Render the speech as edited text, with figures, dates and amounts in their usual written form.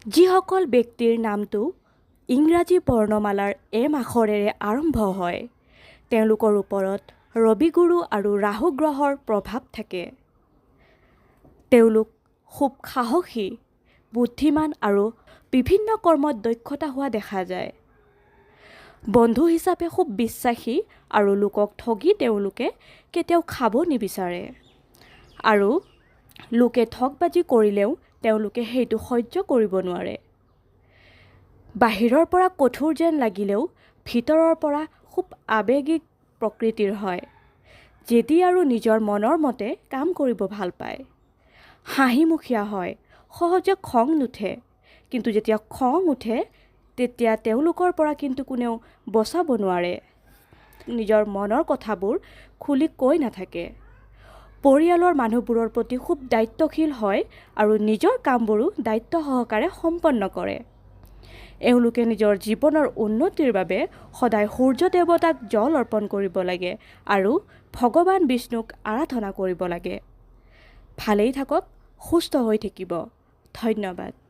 যিসকল ব্যক্তিৰ নামটো ইংৰাজী বৰ্ণমালাৰ এম আখৰেৰে আৰম্ভ হয়, তেওঁলোকৰ ওপৰত ৰবিগুৰু আৰু ৰাহু গ্ৰহৰ প্ৰভাৱ থাকে। তেওঁলোক খুব সাহসী, বুদ্ধিমান আৰু বিভিন্ন কৰ্মত দক্ষতা হোৱা দেখা যায়। বন্ধু হিচাপে খুব বিশ্বাসী আৰু লোকক ঠগি তেওঁলোকে কেতিয়াও খাব নিবিচাৰে আৰু লোকে ঠগবাজি কৰিলেও তেওঁলোকে সেইটো সহ্য কৰিব নোৱাৰে। বাহিৰৰ পৰা কঠোৰ যেন লাগিলেও ভিতৰৰ পৰা খুব আৱেগিক প্ৰকৃতিৰ হয়, যেদি আৰু নিজৰ মনৰ মতে কাম কৰিব ভাল পায়। হাঁহিমুখীয়া হয়, সহজে খং নুঠে, কিন্তু যেতিয়া খং উঠে তেতিয়া তেওঁলোকৰ পৰা কিন্তু কোনেও বচাব নোৱাৰে। নিজৰ মনৰ কথাবোৰ খুলি কৈ নাথাকে। পৰিয়ালৰ মানুহবোৰৰ প্ৰতি খুব দায়িত্বশীল হয় আৰু নিজৰ কামবোৰো দায়িত্ব সহকাৰে সম্পন্ন কৰে। এওঁলোকে নিজৰ জীৱনৰ উন্নতিৰ বাবে সদায় সূৰ্য দেৱতাক জল অৰ্পণ কৰিব লাগে আৰু ভগৱান বিষ্ণুক আৰাধনা কৰিব লাগে। ভালেই থাকক, সুস্থ হৈ থাকিব। ধন্যবাদ।